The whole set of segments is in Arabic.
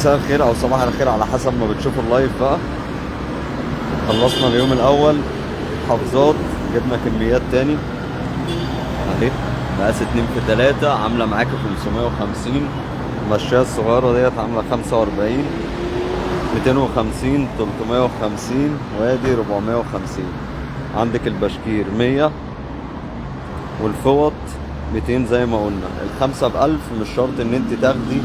مساء الخير او صباح الخير على حسب ما بتشوفوا اللايف بقى. خلصنا اليوم الاول حافظات، جبنا كميات تاني اهي مقاس 2 في 3 عامله معاكي 550. المشاية الصغيره ديت عامله 45 250 350 وادي 450. عندك البشكير 100 والفوط 200 زي ما قلنا. الخمسة ب1000، مش شرط ان انت تاخدي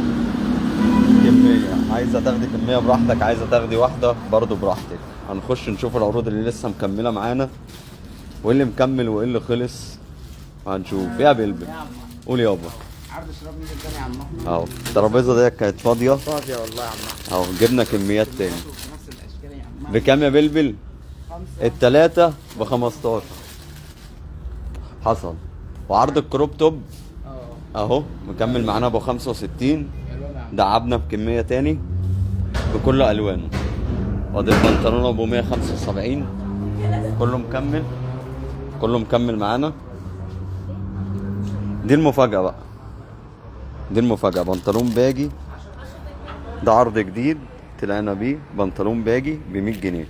كمية، عايزة تاخدي كمية براحتك، عايزة تاخدي واحدة برضو براحتك. هنخش نشوف العروض اللي لسه مكملة معانا وايه اللي مكمل وايه اللي خلص هنشوف. يا بلبل قول يابا. عرض شراب نزل تاني يا عم احمد اهو الترابيزة ديت كانت فاضية والله يا عم احمد اهو، جبنا كميات تاني. نفس الاشكال يا عم بكام يا بلبل؟ خمسة. التلاتة ب15 حصل. وعرض الكروب توب اهو مكمل معانا ب 65. دعبنا بكمية تاني بكل الوانه. وادي البنطلون ابو 175 كله مكمل، كله مكمل معانا. دي المفاجأة بقى، دي المفاجأة. بنطلون باجي ده عرض جديد طلعنا بيه، بنطلون باجي ب 100 جنيه.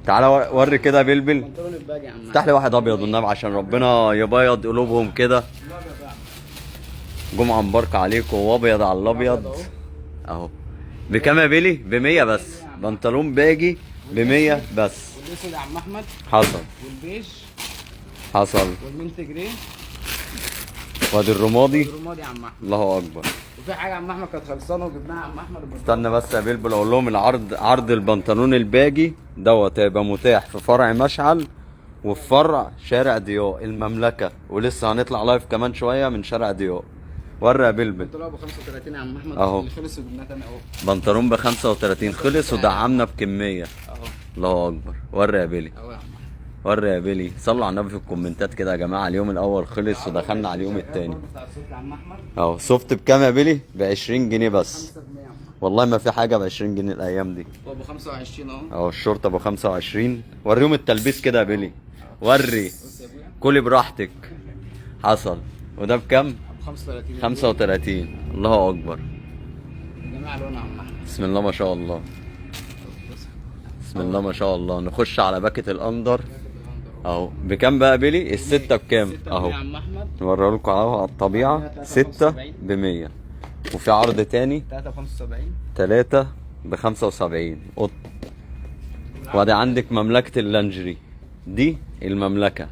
تعالى وري كده يا بلبل. بنطلون الباجي يا عم افتح لي واحد ابيض والنبي عشان ربنا يبيض قلوبهم كده. جمعة مباركة عليكم وابيض على الابيض اهو. بكام يا بيلي؟ ب 100 بس. بنطلون باجي ب 100 بس. والاسود يا عم احمد حصل والبيج حصل. والمنت جري وادي الرمادي. والرمادي يا عم احمد. الله اكبر. وفي حاجه يا عم احمد كانت خلصانه وجبناها يا عم احمد. استنى بس يا بلبل اقول لهم العرض. عرض البنطلون الباجي دوت هيبقى متاح في فرع مشعل وفي فرع شارع ضياء المملكة، ولسه هنطلع لايف كمان شوية من شارع ضياء. وري يا بلبل. بنطلون ابو 35 يا عم احمد اهو. اللي خلص وجبناه تاني اهو. بنطلون ب 35 خلص ودعمنا بكمية. اهو الله اكبر. وري يا بيلي، اهو يا عم احمد. وري يا بيلي. صلوا على النبي في الكومنتات كده يا جماعة. اليوم الاول خلص ودخلنا على اليوم التاني بتاع الصوت يا عم احمد اهو. سوفت بكام يا بيلي؟ ب 20 جنيه بس. 5 جنيه يا عم. والله ما في حاجة ب 20 جنيه الايام دي وابو 25 اهو. اهو. الشورت ابو 25. وريهم التلبيس كده يا بيلي، وري بص يا ابويا كلي براحتك. حصل. وده بكام؟ ابو 35 35. الله اكبر. جميع الوان يا عم احمد. بسم الله ما شاء الله، بص بسم الله ما شاء الله. نخش على باكت الاندر اهو. بكام بقى بيلي؟ الستة بكام؟ 6 اهو يا عم احمد. نوري لكم اهو على الطبيعة. 6 ب 100. وفي عرض تاني 3 ب 75. 3 ب 75 قط. وادي عندك مملكة اللانجري، دي المملكة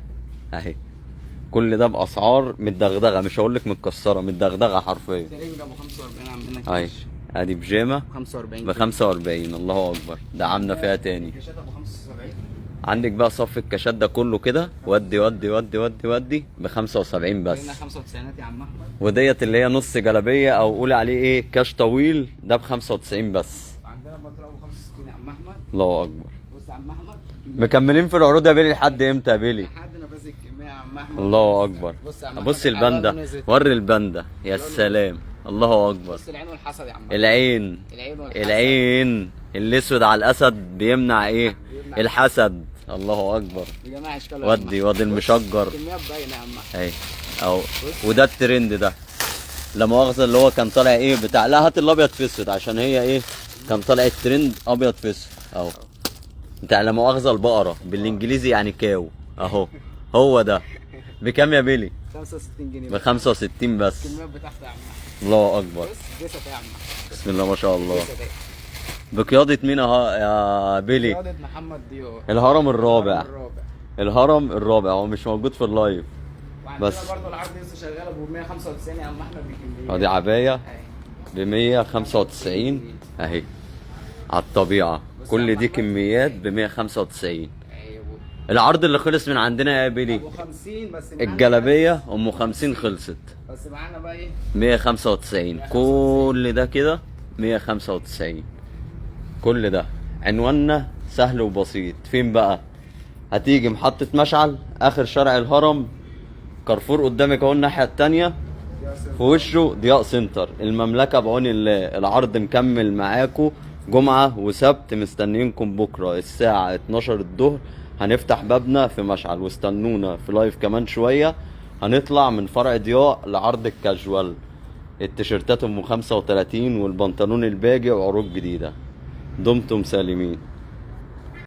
اهي. كل ده باسعار متدغدغه، مش هقول لك متكسره، متدغدغه حرفيا. ترنج ابو 45 عندنا اهي ادي بيجامه 45 ب 45. الله اكبر. دعمنا فيها تاني. كاشات ابو 75. عندك بقى صف الكاشات ده كله كده ودي ودي ودي ودي ودي ب 75 بس. هنا 95 يا عم احمد. وديت اللي هي نص جلابيه او قولي عليه ايه كاش طويل، ده ب 95 بس. عندنا بطل ابو 65 يا عم احمد. الله اكبر. بص يا عم احمد مكملين في العروض يا بيلي لحد امتى يا بيلي؟ لحد نفاذ الكميه يا عم احمد. الله اكبر. بص يا عم بص أحمد، الألوان الباندا، نزلت. وري الباندا يا سلام. الله اكبر. بص العين والحسد يا عم احمد. العين، العين والحسد. العين الاسود على الاسد بيمنع ايه؟ الحسد. الله اكبر. بجميع اشكاله يا عم ودي أحمد. وادي المشجر الكميات باينه يا عم احمد. اهي اهو. وده الترند ده لا مؤاخذه اللي هو كان طالع ايه بتاع. لا هات الابيض في اسود عشان هي ايه كان طالع الترند ابيض في اسود اهو. بتاع لا مؤاخذه البقره بالانجليزي يعني كاو اهو. هو ده. بكام يا بيلي؟ 65 جنيه ب 65 بس. الكميات بتاعته يا عم احمد. الله اكبر. بص ديسة يا عم احمد. بسم الله ما شاء الله. ديسة دي. بقياده مين يا بيلي؟ رياضة محمد ديور. الهرم الرابع. الرابع. الهرم الرابع هو مش موجود في اللايف. وعندنا بس. برضه العرض لسه شغال ابو 195 يا عم احمد بكمية. ادي عبايه اهي. ب 195 اهي على الطبيعه. كل دي كميات ب 195. اهي يا ابو. العرض اللي خلص من عندنا يا بيلي ابو 50 بس معانا الجلابيه ام 50 خلصت بس معانا بقى ايه 195. كل ده كده 195. كل ده. عنواننا سهل وبسيط. فين بقى؟ هتيجي محطة مشعل اخر شارع الهرم، كارفور قدامك اهو الناحية التانية، في وشه ضياء سنتر المملكة بعون الله. العرض مكمل معاكم جمعة وسبت. مستنيينكم بكرة الساعة 12 الظهر هنفتح بابنا في مشعل، واستنونا في لايف كمان شوية. هنطلع من فرع ضياء لعرض الكاجوال. التيشيرتات ام 35 والبنطلون الباجي وعروض جديدة. دمتم سالمين.